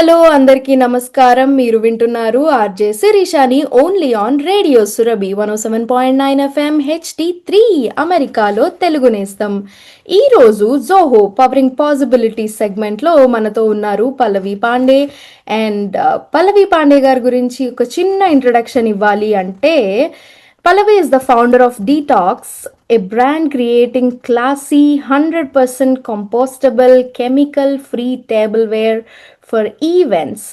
Hello అందరికీ నమస్కారం. మీరు వింటున్నారు ఆర్జే శిరీషాని only on radio Surabhi 107.9 FM HD3 అమెరికాలో తెలుగు నేస్తం. ఈరోజు జోహో పవరింగ్ పాసిబిలిటీ సెగ్మెంట్లో మనతో ఉన్నారు పల్లవి పాండే. అండ్ పల్లవి పాండే గారి గురించి ఒక చిన్న ఇంట్రడక్షన్ ఇవ్వాలి అంటే, Pallavi is the founder of DTOCS, a brand creating classy, 100% compostable, chemical free tableware for events,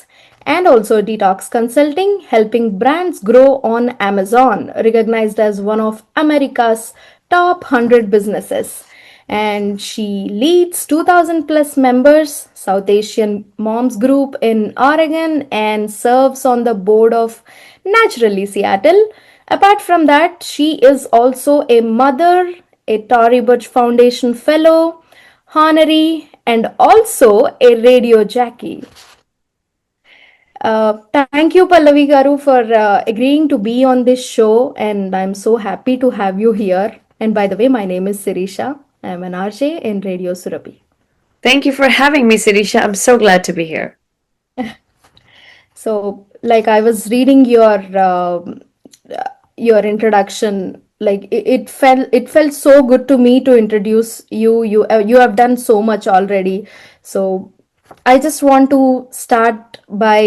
and also Detox Consulting, helping brands grow on Amazon, recognized as one of America's top 100 businesses. And she leads 2000 plus members, South Asian Moms Group in Oregon, and serves on the board of Naturally Seattle. Apart from that, she is also a mother, a Tory Burch Foundation Fellow, honoree, and also a radio jockey. Thank you, Pallavi Garu, for agreeing to be on this show, and I'm so happy to have you here. And by the way, my name is Sireesha. I'm an RJ in Radio Surabhi. Thank you for having me, Sireesha. I'm so glad to be here. So, like I was reading your introduction, like it felt so good to me to introduce you. You have done so much already. So I just want to start by,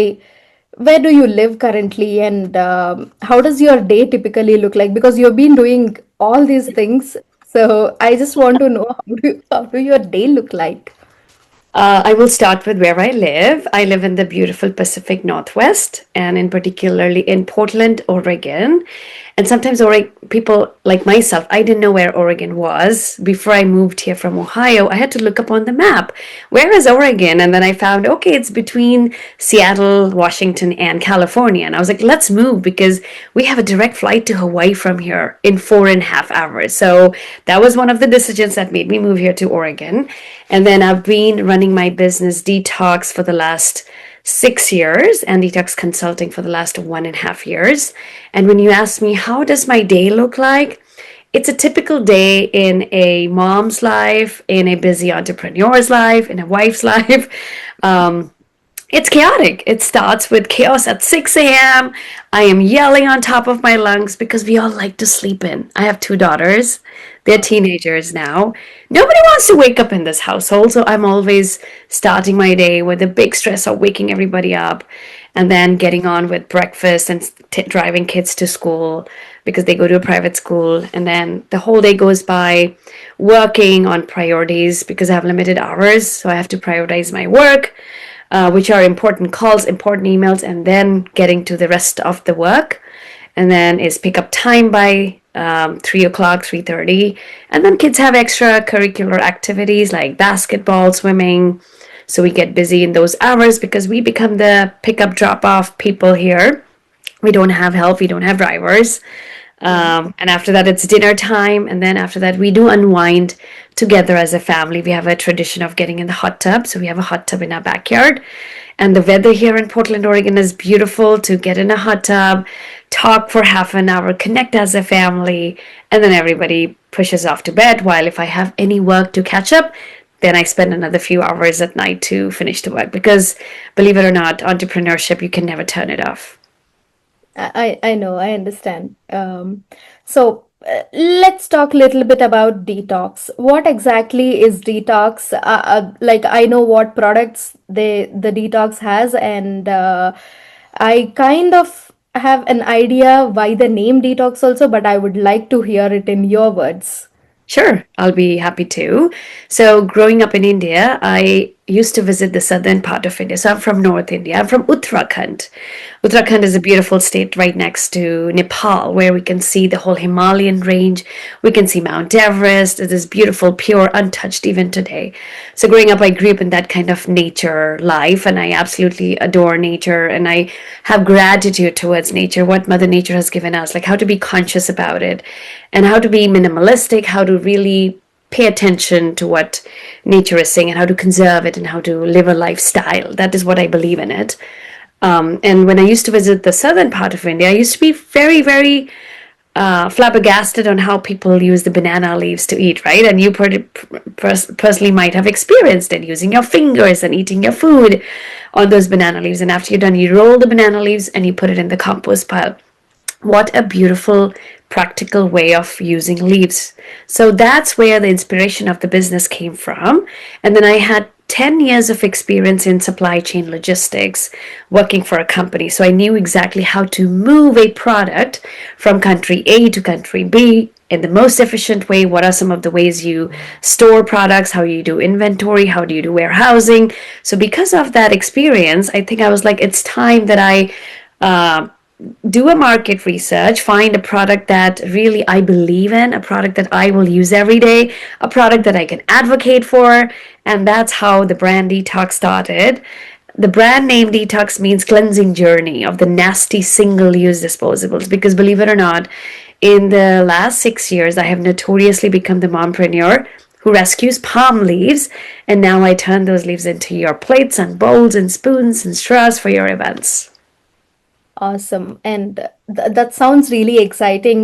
where do you live currently, and how does your day typically look like? Because you've been doing all these things, so I just want to know, how do your day look like? I will start with where I live. I live in the beautiful Pacific Northwest, and in particularly in Portland, Oregon. And sometimes people like myself, I didn't know where Oregon was. Before I moved here from Ohio, I had to look up on the map. Where is Oregon? And then I found, okay, it's between Seattle, Washington, and California. And I was like, let's move, because we have a direct flight to Hawaii from here in 4.5 hours. So that was one of the decisions that made me move here to Oregon. And then I've been running my business DTOCS for the last 6 years, and DTOCS Consulting for the last 1.5 years. And when you ask me, how does my day look like? It's a typical day in a mom's life, in a busy entrepreneur's life, in a wife's life. It's chaotic. It starts with chaos at 6 a.m. I am yelling on top of my lungs because we all like to sleep in. I have 2 daughters. They're teenagers now. Nobody wants to wake up in this household, so I'm always starting my day with a big stress of waking everybody up and then getting on with breakfast and driving kids to school because they go to a private school. And then the whole day goes by working on priorities because I have limited hours, so I have to prioritize my work, which are important calls, important emails, and then getting to the rest of the work. And then is pick up time by 3 o'clock, 3:30. And then kids have extracurricular activities like basketball, swimming. So we get busy in those hours because we become the pick up, drop off people here. We don't have help, we don't have drivers. And after that, it's dinner time. And then after that, we do unwind together as a family. We have a tradition of getting in the hot tub. So we have a hot tub in our backyard. And the weather here in Portland, Oregon is beautiful to get in a hot tub, talk for half an hour, connect as a family, and then everybody pushes off to bed. While if I have any work to catch up, then I spend another few hours at night to finish the work. Because believe it or not, entrepreneurship, you can never turn it off. I know, I understand. So let's talk a little bit about detox. What exactly is detox? Like, I know what products the detox has, and I kind of have an idea why the name detox also, but I would like to hear it in your words. Sure, I'll be happy to. So, growing up in India, I used to visit the southern part of India. So, I'm from North India. I'm from Uttarakhand. Uttarakhand is a beautiful state right next to Nepal, where we can see the whole Himalayan range. We can see Mount Everest. It is beautiful, pure, untouched even today. So, growing up, I grew up in that kind of nature life, and I absolutely adore nature, and I have gratitude towards nature, what Mother Nature has given us, like how to be conscious about it, and how to be minimalistic, how to really pay attention to what nature is saying and how to conserve it and how to live a lifestyle. That is what I believe in it. And when I used to visit the southern part of India, I used to be very, very flabbergasted on how people use the banana leaves to eat, right? And you personally might have experienced it using your fingers and eating your food on those banana leaves. And after you're done, you roll the banana leaves and you put it in the compost pile. What a beautiful, practical way of using leaves. So that's where the inspiration of the business came from. And then I had 10 years of experience in supply chain logistics working for a company. So I knew exactly how to move a product from country A to country B in the most efficient way. What are some of the ways you store products? How you do inventory? How do you do warehousing? So because of that experience, I think I was like, it's time that I do a market research, find a product that really I believe in, a product that I will use every day, a product that I can advocate for. And that's how the brand Detox started. The brand name Detox means cleansing journey of the nasty single use disposables. Because believe it or not, in the last 6 years, I have notoriously become the mompreneur who rescues palm leaves. And now I turn those leaves into your plates and bowls and spoons and straws for your events. Awesome. And that sounds really exciting.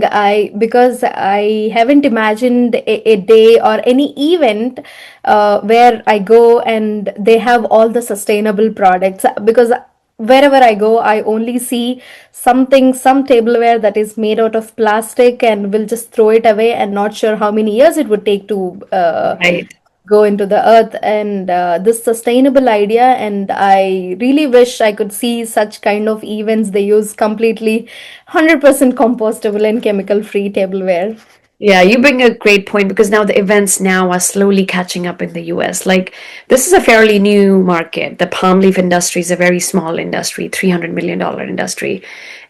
Because I haven't imagined a day or any event where I go and they have all the sustainable products. Because wherever I go, I only see something, some tableware that is made out of plastic and will just throw it away, and not sure how many years it would take to Right. go into the earth. And this sustainable idea, and I really wish I could see such kind of events. They use completely 100% compostable and chemical free tableware. Yeah, you bring a great point because now the events now are slowly catching up in the US. Like this is a fairly new market. The palm leaf industry is a very small industry, $300 million industry.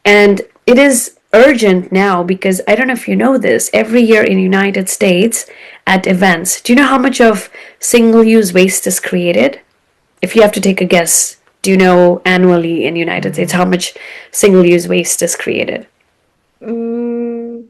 And it is urgent now because I don't know if you know this, every year in the United States at events, do you know how much of single-use waste is created? If you have to take a guess, do you know annually in the United States how much single-use waste is created? Mm,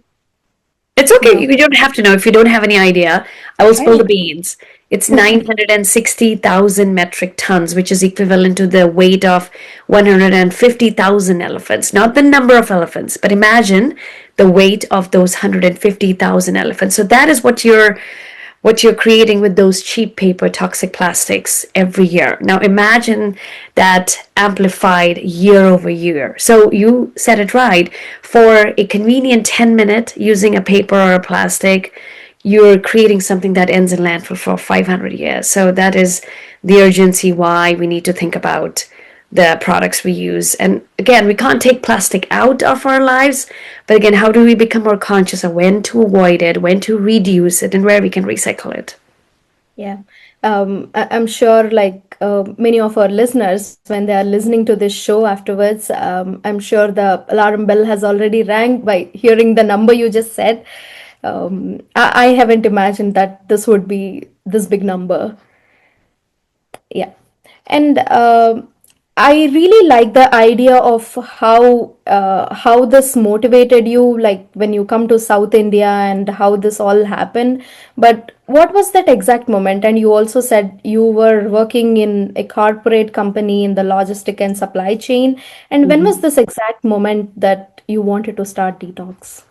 It's okay. no. You don't have to know if you don't have any idea. I will spill the Right. beans. It's 960,000 metric tons, which is equivalent to the weight of 150,000 elephants. Not the number of elephants, but imagine the weight of those 150,000 elephants. So that is what you're creating with those cheap paper toxic plastics every year. Now imagine that amplified year over year. So you said it right. For a convenient 10-minute using a paper or a plastic, you're creating something that ends in landfill for 500 years. So that is the urgency why we need to think about the products we use. And again, we can't take plastic out of our lives, but again, how do we become more conscious of when to avoid it, when to reduce it, and where we can recycle it? Yeah. I'm sure, like many of our listeners, when they are listening to this show afterwards, I'm sure the alarm bell has already rang by hearing the number you just said. I haven't imagined that this would be this big number. Yeah. And I really like the idea of how this motivated you, like when you come to South India, and how this all happened. But what was that exact moment? And you also said you were working in a corporate company in the logistic and supply chain. And when was Mhm. this exact moment that you wanted to start Detox?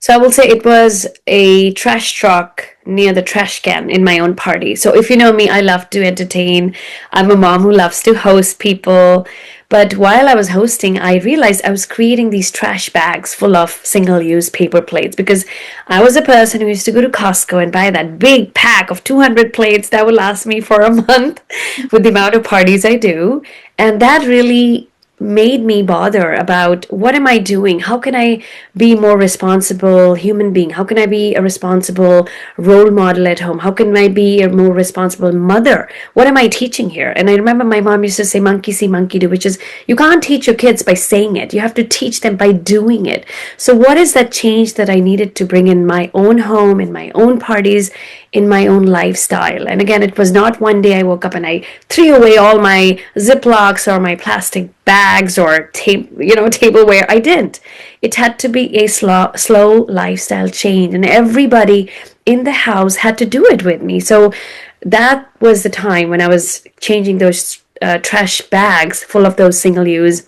So I will say it was a trash truck near the trash can in my own party. So if you know me, I love to entertain. I'm a mom who loves to host people. But while I was hosting, I realized I was creating these trash bags full of single-use paper plates because I was a person who used to go to Costco and buy that big pack of 200 plates that would last me for a month with the amount of parties I do. And that really made me bother about what am I doing? How can I be more responsible human being? How can I be a responsible role model at home? How can I be a more responsible mother? What am I teaching here? And I remember my mom used to say monkey see monkey do, which is you can't teach your kids by saying it. You have to teach them by doing it. So what is that change that I needed to bring in my own home, in my own parties, in my own lifestyle? And again, it was not one day I woke up and I threw away all my Ziplocs or my plastic bags or tableware. I didn't. It had to be a slow lifestyle change, and everybody in the house had to do it with me. So that was the time when I was changing those trash bags full of those single use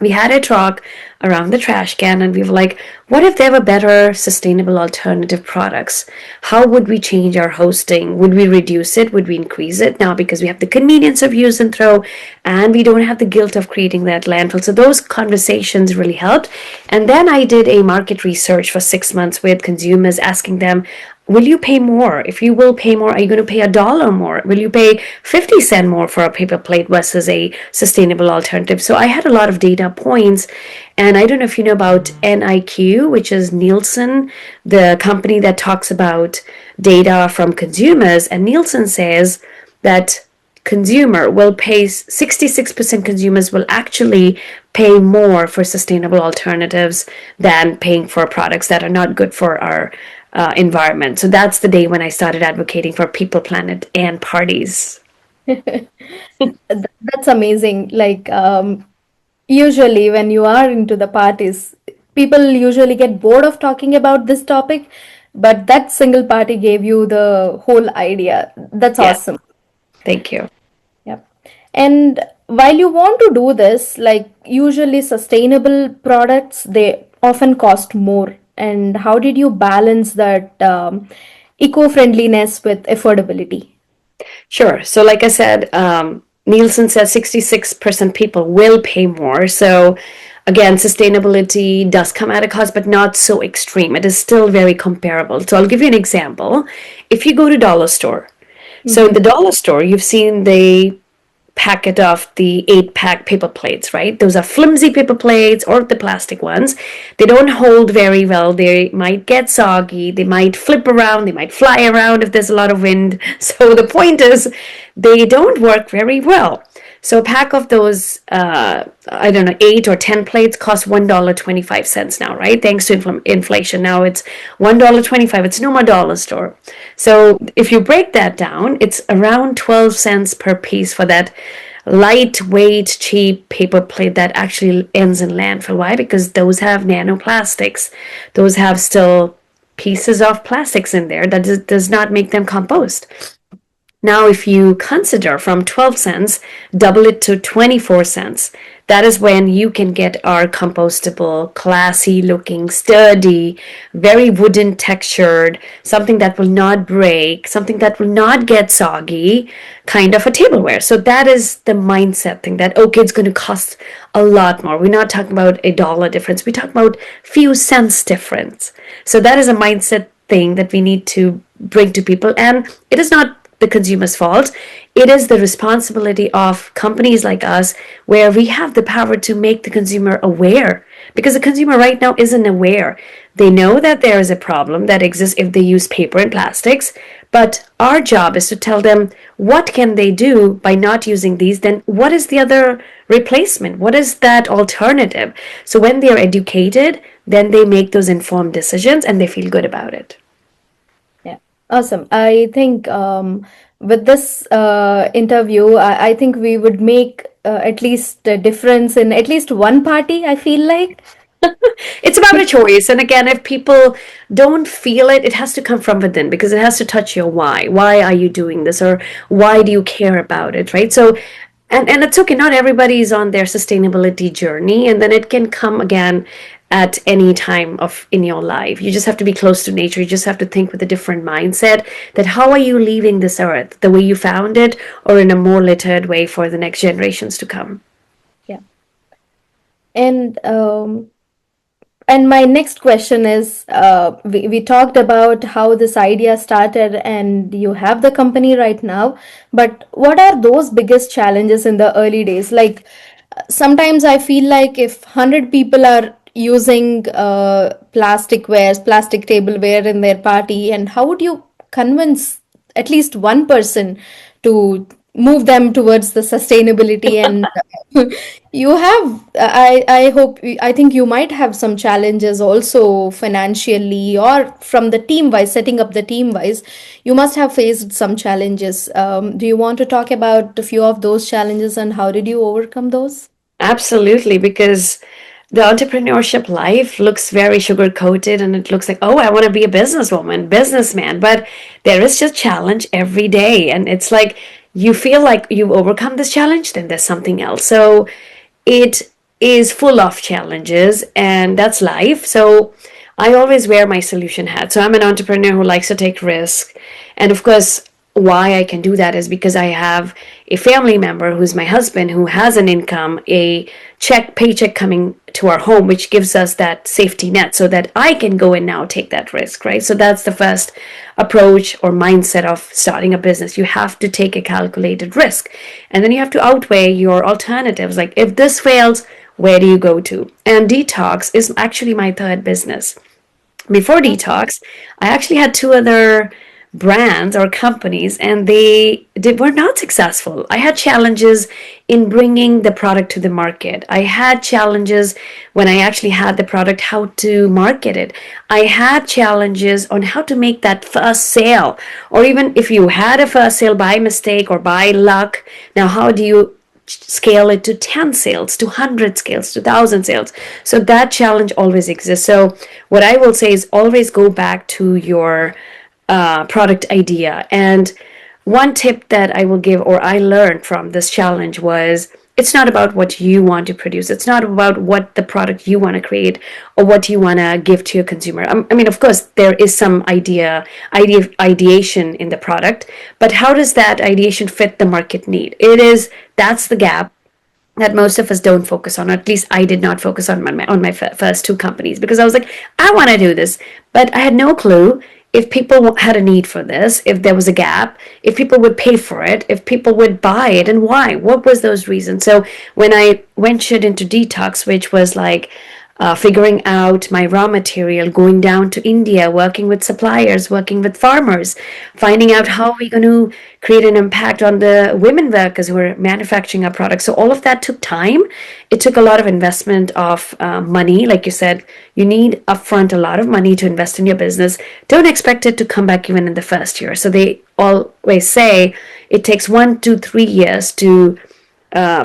We had a talk around the trash can, and we were like, what if there were better sustainable alternative products? How would we change our hosting? Would we reduce it? Would we increase it? Now, because we have the convenience of use and throw, and we don't have the guilt of creating that landfill. So those conversations really helped. And then I did a market research for 6 months with consumers, asking them, will you pay more? If you will pay more, are you going to pay $1 more? Will you pay 50 cents more for a paper plate versus a sustainable alternative? So I had a lot of data points. And I don't know if you know about NIQ, which is Nielsen, the company that talks about data from consumers. And Nielsen says that consumer will pay 66% consumers will actually pay more for sustainable alternatives than paying for products that are not good for our environment. So that's the day when I started advocating for people, planet, and parties. That's amazing. Like, usually when you are into the parties, people usually get bored of talking about this topic, but that single party gave you the whole idea. That's Yeah, awesome. thank you. Yep. And while you want to do this, like usually sustainable products, they often cost more. And how did you balance that eco-friendliness with affordability? Sure. So, like I said, Nielsen says 66% people will pay more. So, again, sustainability does come at a cost, but not so extreme. It is still very comparable. So, I'll give you an example. If you go to dollar store, so in the dollar store, you've seen the packet of the 8-pack paper plates, right? Those are flimsy paper plates or the plastic ones. They don't hold very well. They might get soggy. They might flip around. They might fly around if there's a lot of wind. So the point is, they don't work very well. So a pack of those, I don't know, 8 or 10 plates cost $1.25 now, right? Thanks to inflation, now it's $1.25. It's no more dollar store. So if you break that down, it's around 12 cents per piece for that lightweight, cheap paper plate that actually ends in landfill. Why? Because those have nanoplastics. Those have still pieces of plastics in there that does not make them compost. Now, if you consider from 12 cents, double it to 24 cents, that is when you can get our compostable, classy looking, sturdy, very wooden textured, something that will not break, something that will not get soggy, kind of a tableware. So that is the mindset thing that, okay, it's going to cost a lot more. We're not talking about $1 difference. We talk about few cents difference. So that is a mindset thing that we need to bring to people. And it is not the consumer's fault. It is the responsibility of companies like us where we have the power to make the consumer aware. Because the consumer right now isn't aware. They know that there is a problem that exists if they use paper and plastics, but our job is to tell them what can they do by not using these, then what is the other replacement? What is that alternative? So when they are educated, then they make those informed decisions and they feel good about it. Yeah, awesome. I think with this interview, I think we would make at least a difference in at least one party, I feel like. It's about a choice. And again, if people don't feel it, it has to come from within because it has to touch your why. Why are you doing this? Or why do you care about it? Right. So, and it's okay. Not everybody is on their sustainability journey. And then it can come again at any time of in your life. You just have to be close to nature. You just have to think with a different mindset that how are you leaving this earth? The way you found it or in a more littered way for the next generations to come? Yeah. And my next question is, we talked about how this idea started and you have the company right now, but what are those biggest challenges in the early days? Like sometimes I feel like if 100 people are using plastic wares, plastic tableware in their party, and how would you convince at least one person to move them towards the sustainability? And you have, I hope, I think you might have some challenges also financially or from the team wise, setting up the team wise. You must have faced some challenges. Do you want to talk about a few of those challenges and how did you overcome those? Absolutely, because the entrepreneurship life looks very sugar coated and it looks like, oh, I want to be a businesswoman, businessman. But there is just challenge every day. And it's like you feel like you've overcome this challenge, then there's something else. So it is full of challenges, and that's life. So I always wear my solution hat. So I'm an entrepreneur who likes to take risk. And of course, why I can do that is because I have a family member who's my husband who has an income, a paycheck coming to our home, which gives us that safety net so that I can go and now take that risk, right? So that's the first approach or mindset of starting a business. You have to take a calculated risk, and then you have to outweigh your alternatives. Like, if this fails, where do you go to? And Detox is actually my third business. Before Detox, I actually had two other brands or companies, and were not successful. I had challenges in bringing the product to the market. I had challenges when I actually had the product, how to market it. I had challenges on how to make that first sale, or even if you had a first sale by mistake or by luck, now how do you scale it to 10 sales, to 100 sales, to 1,000 sales? So that challenge always exists. So what I will say is always go back to your product idea. And one tip that I will give, or I learned from this challenge, was it's not about what you want to produce. It's not about what the product you want to create or what you want to give to your consumer. I mean, of course, there is some ideation in the product, but how does that ideation fit the market need? That's the gap that most of us don't focus on, or at least I did not focus on my first two companies, because I was like, I want to do this, but I had no clue if people had a need for this, if there was a gap, if people would pay for it, if people would buy it, and why. What was those reasons? So when I ventured into Detox, which was like figuring out my raw material, going down to India, working with suppliers, working with farmers, finding out how we're going to create an impact on the women workers who are manufacturing our products. So all of that took time. It took a lot of investment of money. Like you said, you need upfront a lot of money to invest in your business. Don't expect it to come back even in the first year. So they always say it takes 1 to 3 years to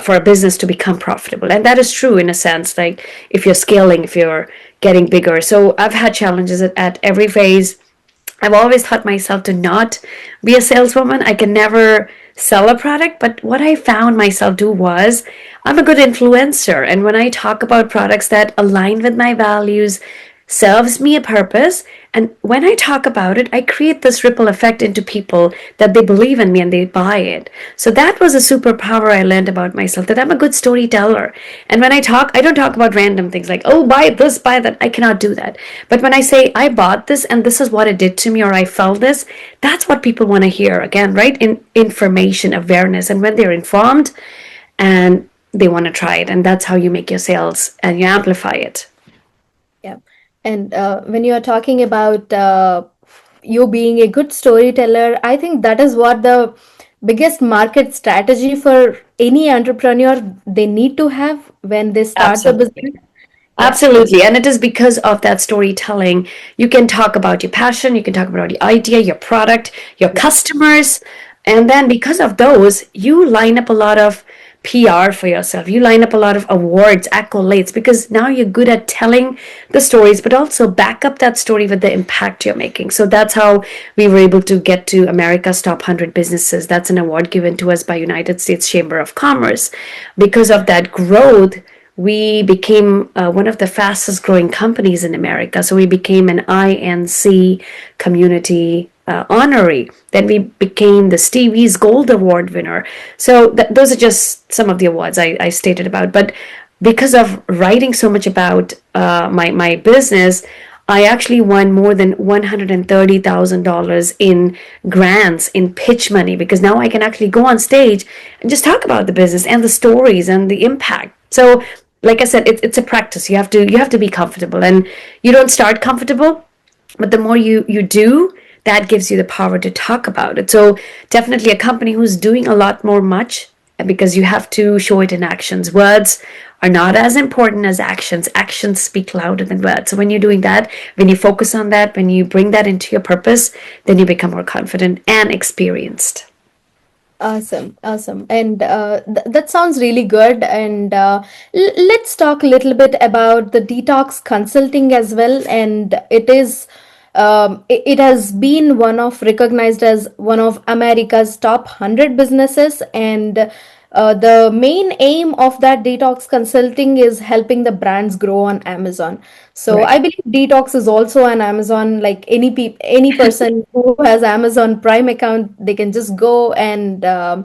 for a business to become profitable. And that is true in a sense, like if you're scaling, if you're getting bigger. So I've had challenges at every phase. I've always taught myself to not be a saleswoman. I can never sell a product, but what I found myself do was I'm a good influencer. And when I talk about products that align with my values, serves me a purpose, and when I talk about it, I create this ripple effect into people that they believe in me and they buy it. So that was a superpower I learned about myself, that I'm a good storyteller. And when I talk, I don't talk about random things like, oh, buy this, buy that. I cannot do that. But when I say I bought this and this is what it did to me, or I felt this, that's what people want to hear. Again, right? In information, awareness. And when they're informed and they want to try it, and that's how you make your sales and you amplify it. Yeah. And when you are talking about you being a good storyteller, I think that is what the biggest market strategy for any entrepreneur they need to have when they start the Absolutely. business. Yeah. Absolutely. And it is because of that storytelling. You can talk about your passion, you can talk about your idea, your product, your Yeah. customers. And then because of those, you line up a lot of PR for yourself. You line up a lot of awards, accolades, because now you're good at telling the stories, but also back up that story with the impact you're making. So that's how we were able to get to America's Top 100 Businesses. That's an award given to us by United States Chamber of Commerce. Because of that growth, we became one of the fastest growing companies in America. So we became an INC community honoree. Then we became the Stevie's Gold Award winner. So those are just some of the awards I stated about. But because of writing so much about my business, I actually won more than $130,000 in grants, in pitch money, because now I can actually go on stage and just talk about the business and the stories and the impact. So, like I said, it's a practice. You have to be comfortable, and you don't start comfortable, but the more you do, that gives you the power to talk about it. So definitely a company who's doing a lot more much, because you have to show it in actions. Words are not as important as actions. Actions speak louder than words. So when you're doing that, when you focus on that, when you bring that into your purpose, then you become more confident and experienced. Awesome, awesome. And that sounds really good. And let's talk a little bit about the detox consulting as well. And it has been one of recognized as one of America's top 100 businesses. And the main aim of that detox consulting is helping the brands grow on Amazon. So Right. I believe detox is also an Amazon, like any person who has Amazon Prime account, they can just go and buy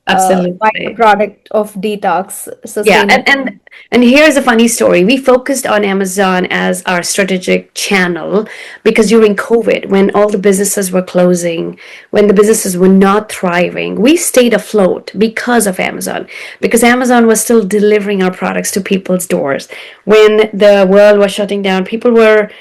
the Absolutely. product of detox Yeah, sustainable. and here's a funny story. We focused on Amazon as our strategic channel because during COVID, when all the businesses were closing, when the businesses were not thriving, we stayed afloat because of Amazon, because Amazon was still delivering our products to people's doors. When the world was shutting down, people were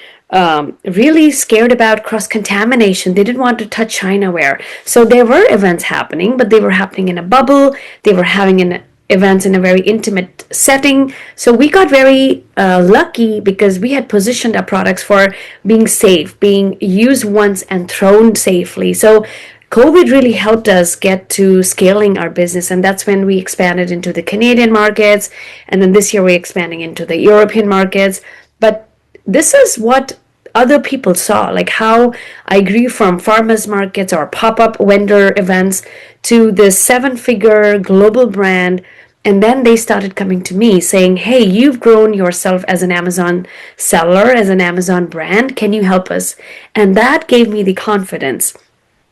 really scared about cross contamination. They didn't want to touch China ware. So there were events happening, but they were happening in a bubble. They were having an events in a very intimate setting. So we got very lucky because we had positioned our products for being safe, being used once and thrown safely. So COVID really helped us get to scaling our business, and that's when we expanded into the Canadian markets, and then this year we're expanding into the European markets. But this is what other people saw, like how I grew from farmers markets or pop-up vendor events to this seven-figure global brand. And then they started coming to me saying, hey, you've grown yourself as an Amazon seller, as an Amazon brand, can you help us? And that gave me the confidence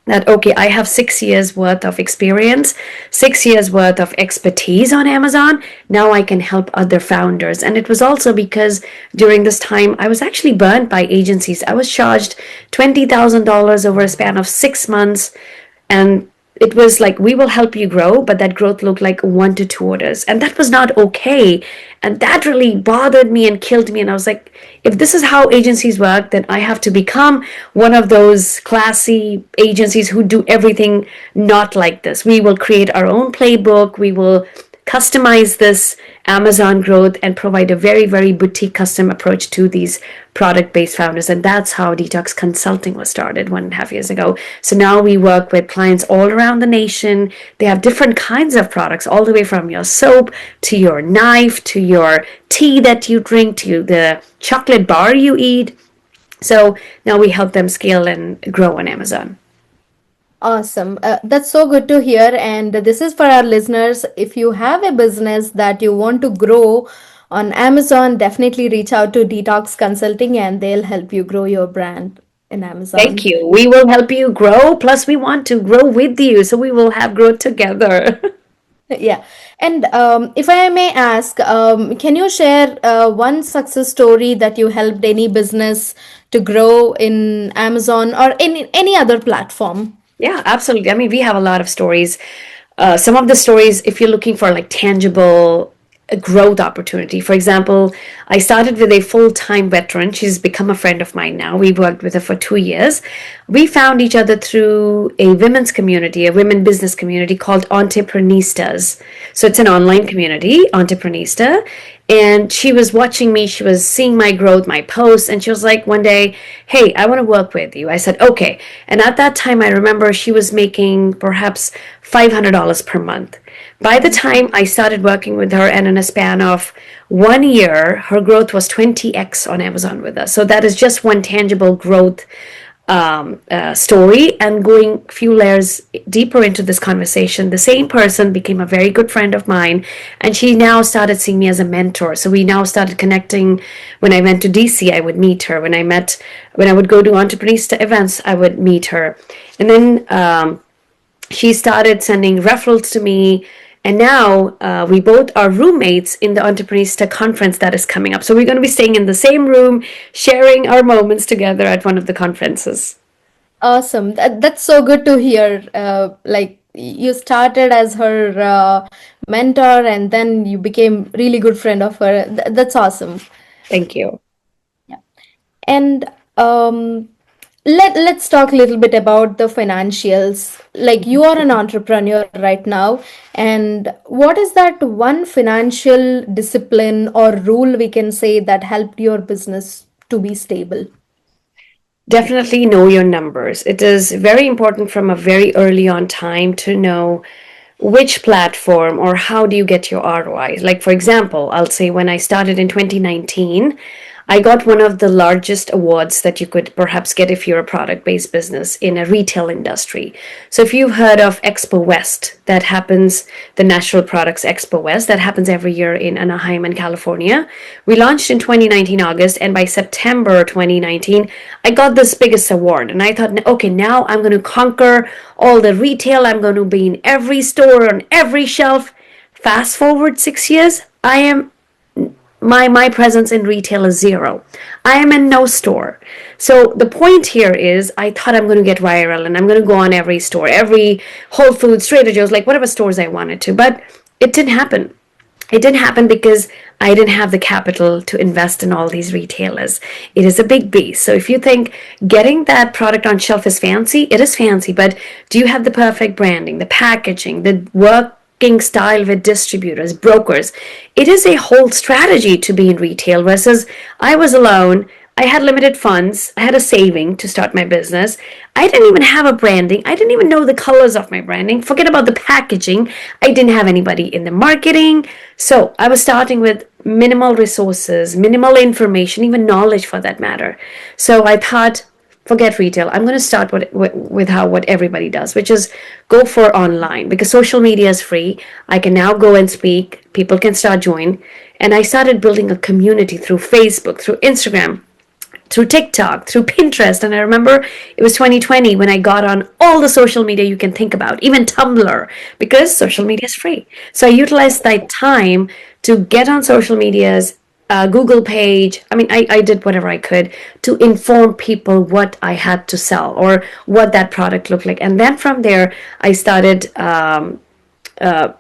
that okay, I have 6 years worth of experience, 6 years worth of expertise on Amazon. Now I can help other founders. And it was also because during this time I was actually burned by agencies. I was charged $20,000 over a span of 6 months, and it was like, we will help you grow, but that growth looked like 1 to 2 orders, and that was not okay. And that really bothered me and killed me. And I was like, if this is how agencies work, then I have to become one of those classy agencies who do everything not like this. We will create our own playbook, we will customize this Amazon growth and provide a very, very boutique custom approach to these product based founders. And that's how Detox Consulting was started 1.5 years ago. So now we work with clients all around the nation. They have different kinds of products, all the way from your soap to your knife to your tea that you drink to the chocolate bar you eat. So now we help them scale and grow on Amazon. Awesome. That's so good to hear. And this is for our listeners. If you have a business that you want to grow on Amazon, definitely reach out to Detox Consulting and they'll help you grow your brand in Thank Amazon. you. We will help you grow. Plus, we want to grow with you. So we will have growth together. Yeah. And if I may ask, can you share one success story that you helped any business to grow in Amazon or in any other platform? Yeah, absolutely. I mean, we have a lot of stories. Some of the stories, if you're looking for like tangible growth opportunity, for example, I started with a full-time veteran. She's become a friend of mine now. We worked with her for 2 years. We found each other through a women's community, a women business community called Entreprenistas. So it's an online community, Entreprenista. And she was watching me, she was seeing my growth, my posts, and she was like one day, hey, I want to work with you. I said, okay. And at that time, I remember she was making perhaps $500 per month. By the time I started working with her, and in a span of 1 year, her growth was 20x on Amazon with us. So that is just one tangible growth story. And going a few layers deeper into this conversation, the same person became a very good friend of mine, and she now started seeing me as a mentor. So we now started connecting. When I went to DC, I would meet her. When I would go to entrepreneur events, I would meet her. And then she started sending referrals to me. And now we both are roommates in the Entrepreneurship conference that is coming up. So we're going to be staying in the same room, sharing our moments together at one of the conferences. Awesome. That's so good to hear. Like you started as her mentor and then you became really good friend of her. That's awesome. Thank you. Yeah. And let's talk a little bit about the financials. Like you are an entrepreneur right now, and what is that one financial discipline or rule we can say that helped your business to be stable? Definitely know your numbers. It is very important from a very early on time to know which platform or how do you get your ROI. Like, for example, I'll say when I started in 2019, I got one of the largest awards that you could perhaps get if you're a product based business in a retail industry. So, if you've heard of Expo West, that happens, the Natural Products Expo West, that happens every year in Anaheim and California. We launched in 2019 August, and by September 2019, I got this biggest award. And I thought, okay, now I'm going to conquer all the retail, I'm going to be in every store, on every shelf. Fast forward 6 years, I am my presence in retail is zero. I am in no store. So the point here is I thought I'm going to get viral and I'm going to go on every store, every Whole Foods, Trader Joe's, like whatever stores I wanted to. But it didn't happen. It didn't happen because I didn't have the capital to invest in all these retailers. It is a big beast. So if you think getting that product on shelf is fancy, it is fancy, but do you have the perfect branding, the packaging, the working style with distributors, brokers? It is a whole strategy to be in retail versus I was alone. I had limited funds. I had a saving to start my business. I didn't even have a branding. I didn't even know the colors of my branding. Forget about the packaging. I didn't have anybody in the marketing. So I was starting with minimal resources, minimal information, even knowledge for that matter. So I thought, forget retail. I'm going to start with how what everybody does, which is go for online because social media is free. I can now go and speak. People can start join. And I started building a community through Facebook, through Instagram, through TikTok, through Pinterest. And I remember it was 2020 when I got on all the social media you can think about, even Tumblr, because social media is free. So I utilized that time to get on social medias, Google page. I mean, I did whatever I could to inform people what I had to sell or what that product looked like. And then from there, I started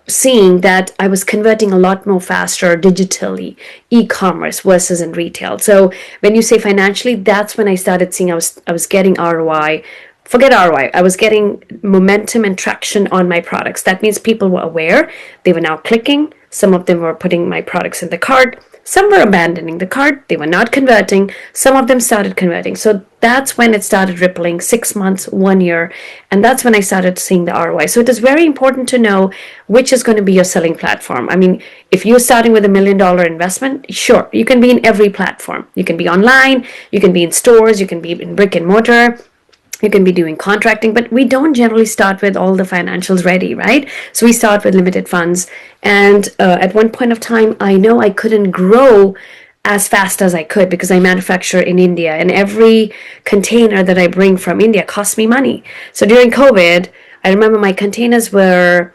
seeing that I was converting a lot more faster digitally, e-commerce versus in retail. So when you say financially, that's when I started seeing I was getting ROI. Forget ROI. I was getting momentum and traction on my products. That means people were aware. They were now clicking. Some of them were putting my products in the cart. Some were abandoning the cart. They were not converting. Some of them started converting. So that's when it started rippling 6 months, 1 year. And that's when I started seeing the ROI. So it is very important to know which is going to be your selling platform. I mean, if you're starting with $1 million investment, sure, you can be in every platform. You can be online, you can be in stores, you can be in brick and mortar. You can be doing contracting, but we don't generally start with all the financials ready, right? So we start with limited funds. And at one point of time, I know I couldn't grow as fast as I could because I manufacture in India, and every container that I bring from India costs me money. So during COVID, I remember my containers were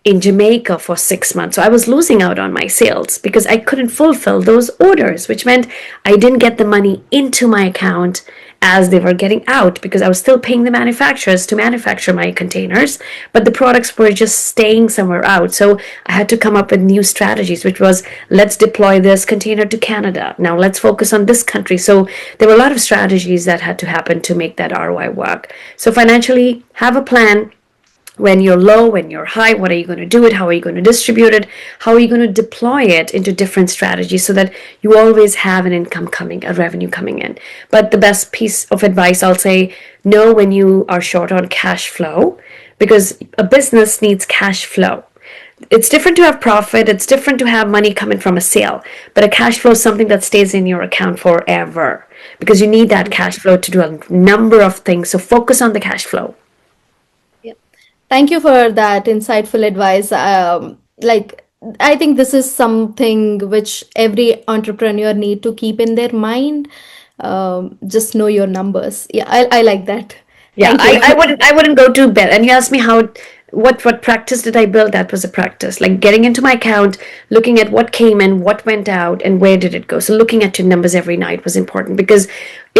in Jamaica for 6 months. So I was losing out on my sales because I couldn't fulfill those orders, which meant I didn't get the money into my account as they were getting out because I was still paying the manufacturers to manufacture my containers, but the products were just staying somewhere out. So I had to come up with new strategies, which was let's deploy this container to Canada. Now let's focus on this country. So there were a lot of strategies that had to happen to make that ROI work. So financially, have a plan. When you're low, when you're high, what are you going to do it? How are you going to distribute it? How are you going to deploy it into different strategies so that you always have an income coming, a revenue coming in? But the best piece of advice I'll say, know when you are short on cash flow because a business needs cash flow. It's different to have profit. It's different to have money coming from a sale. But a cash flow is something that stays in your account forever because you need that cash flow to do a number of things. So focus on the cash flow. Thank you for that insightful advice. I think this is something which every entrepreneur need to keep in their mind. Just know your numbers. Yeah, I like that. Yeah, Thank you. I wouldn't go to bed. And you asked me how what practice did I build? That was a practice. Like getting into my account, looking at what came in, what went out, and where did it go. So looking at your numbers every night was important because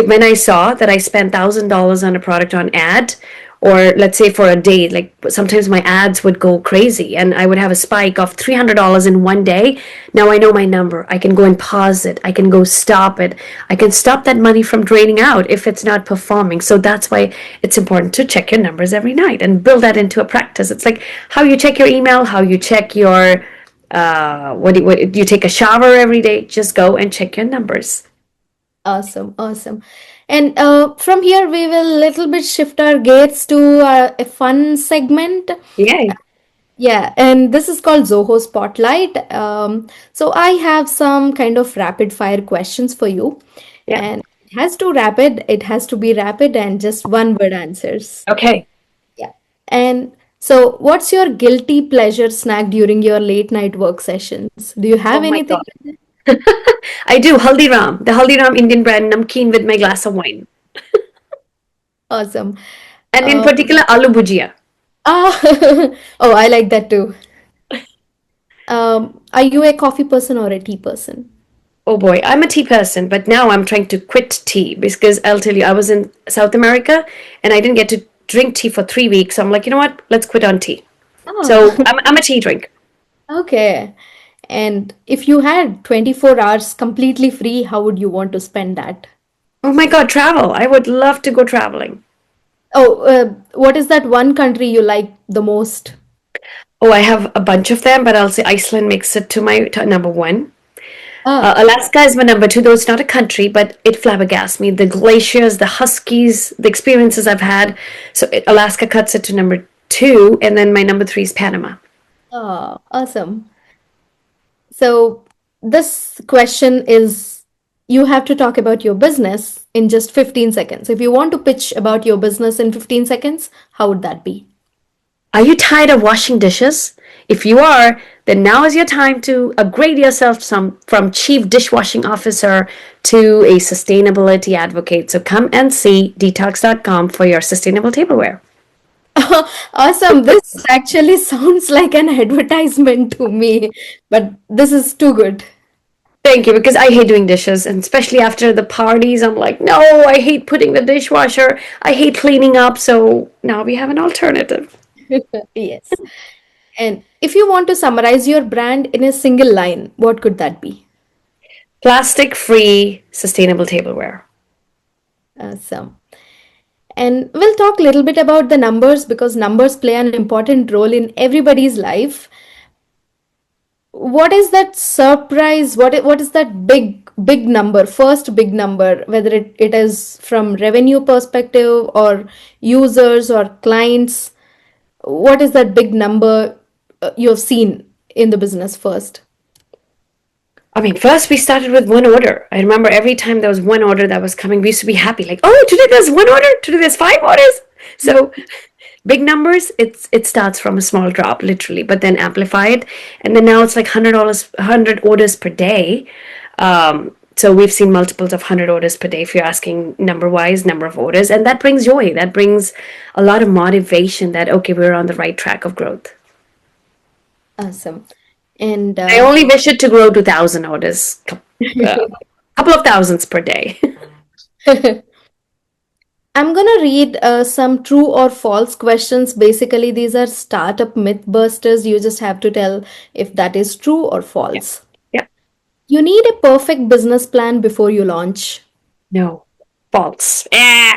when I saw that I spent $1,000 on a product on ad, or let's say for a day, like sometimes my ads would go crazy and I would have a spike of $300 in one day. Now I know my number. I can go and pause it. I can go stop it. I can stop that money from draining out if it's not performing. So that's why it's important to check your numbers every night and build that into a practice. It's like how you check your email, how you check your what you take a shower every day. Just go and check your numbers. Awesome, awesome. And from here, we will little bit shift our gates to a fun segment. Yay. Yeah, and this is called Zoho Spotlight. So I have some kind of rapid fire questions for you, Yeah. and it has to be rapid and just one word answers. Okay. Yeah. And so, what's your guilty pleasure snack during your late night work sessions? Do you have Oh my anything? God. I do Haldiram, the Haldiram Indian brand namkeen with my glass of wine, Awesome. and in Uh, particular aloo bhujia. ah, oh, I like that too. Are you a coffee person or a tea person? Oh boy, I'm a tea person, but now I'm trying to quit tea because I'll tell you, I was in South America and I didn't get to drink tea for 3 weeks. So I'm like, you know what? Let's quit on tea. So Oh, I'm a tea drinker. okay. And if you had 24 hours completely free, how would you want to spend that? Oh my God, travel. I would love to go traveling. Oh, what is that one country you like the most? Oh, I have a bunch of them, but I'll say Iceland makes it to my number one. Ah, Alaska is my number two, though it's not a country, but it flabbergasts me. The glaciers, the huskies, the experiences I've had. So Alaska cuts it to number two, and then my number three is Panama. oh, awesome. So, this question is you have to talk about your business in just 15 seconds. If you want to pitch about your business in 15 seconds, how would that be? Are you tired of washing dishes? If you are, then now is your time to upgrade yourself from chief dishwashing officer to a sustainability advocate. So come and see detox.com for your sustainable tableware. Awesome. This actually sounds like an advertisement to me, but this is too good. Thank you, because I hate doing dishes, and especially after the parties, I'm like, no, I hate putting the dishwasher. I hate cleaning up. So now we have an alternative. Yes. And if you want to summarize your brand in a single line, what could that be? Plastic free, sustainable tableware. Awesome. And we'll talk a little bit about the numbers because numbers play an important role in everybody's life. What is that surprise? What is that big number, first big number, whether it is from revenue perspective or users or clients? What is that big number you've seen in the business first? I mean, first we started with one order. I remember every time there was one order that was coming, we used to be happy, like, oh, today there's one order, today there's five orders. So big numbers, it starts from a small drop, literally, but then amplified, and then now it's like $100, 100 orders per day. So we've seen multiples of 100 orders per day if you're asking number wise, number of orders, and that brings joy. That brings a lot of motivation that okay, we're on the right track of growth. Awesome. And I only wish it to grow to 1,000 orders, couple of thousands per day. I'm gonna read some true or false questions. Basically, these are startup myth busters. You just have to tell if that is true or Yeah, false. yeah. You need a perfect business plan before you launch. No, false. Yeah.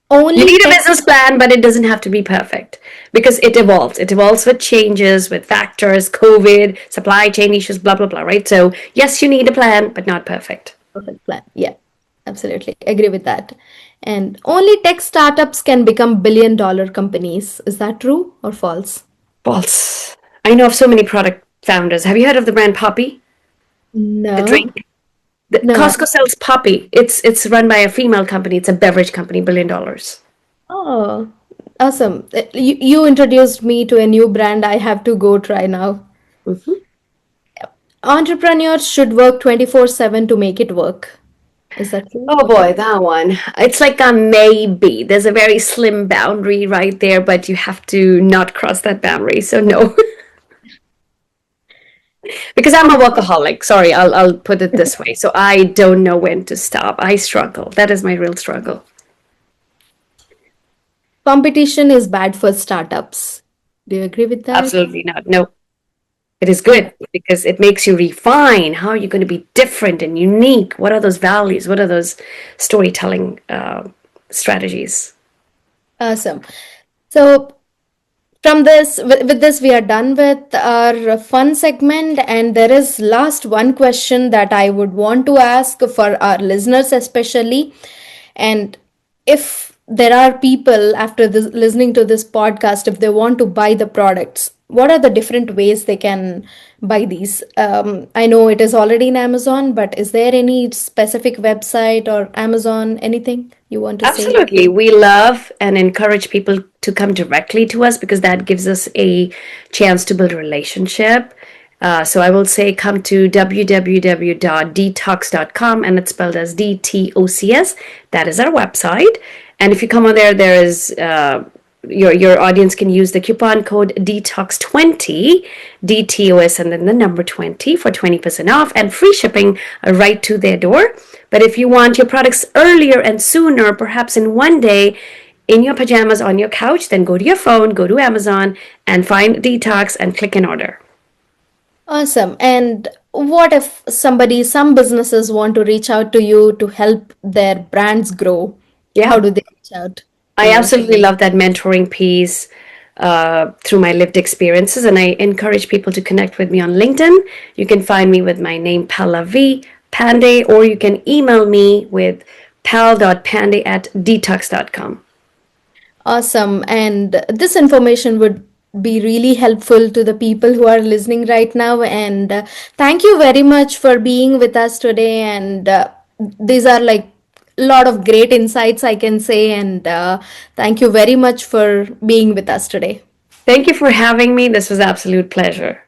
You Only need a tech, business plan, but it doesn't have to be perfect because it evolves. It evolves with changes, with factors, COVID, supply chain issues, blah, blah, blah, right? So, yes, you need a plan, but not perfect. perfect plan. Yeah, absolutely. Agree with that. And only tech startups can become billion-dollar companies. Is that true or false? False. I know of so many product founders. Have you heard of the brand Poppy? The No, drink? The, no. Costco sells Poppy. It's run by a female company. It's a beverage company, $1 billion. Oh, awesome. You introduced me to a new brand I have to go try now. Mhm. Entrepreneurs should work 24/7 to make it work. Is that true Oh or boy, false? that one. It's like a maybe. There's a very slim boundary right there, but you have to not cross that boundary. So no. Because I'm a workaholic. Sorry, I'll put it this way. So I don't know when to stop. I struggle. That is my real struggle. Competition is bad for startups. Do you agree with that? Absolutely not. No. It is Yeah. good because it makes you refine how you're going to be different and unique. What are those values? What are those storytelling strategies? Awesome. So from this, with this, we are done with our fun segment, and there is last one question that I would want to ask for our listeners, especially. And if there are people after this listening to this podcast, if they want to buy the products, what are the different ways they can buy these? I know it is already in Amazon, but is there any specific website or Amazon, anything you want to say? Absolutely. We love and encourage people to come directly to us because that gives us a chance to build a relationship. So I will say come to www.detox.com, and it's spelled as DTOCS. That is our website. And if you come on there, there is your audience can use the coupon code DTOX20, DTOS, and then the number 20 for 20% off and free shipping right to their door. But if you want your products earlier and sooner, perhaps in one day, in your pajamas on your couch, then go to your phone, go to Amazon, and find Detox and click an order. Awesome. And what if some businesses want to reach out to you to help their brands grow? How Yeah, do they reach out to I you? absolutely love that mentoring piece through my lived experiences, and I encourage people to connect with me on LinkedIn. You can find me with my name, Pallavi Pande, or you can email me with pal.pande@detox.com. Awesome. And this information would be really helpful to the people who are listening right now. And thank you very much for being with us today. And these are like a lot of great insights, I can say. And thank you very much for being with us today. Thank you for having me. This was absolute pleasure.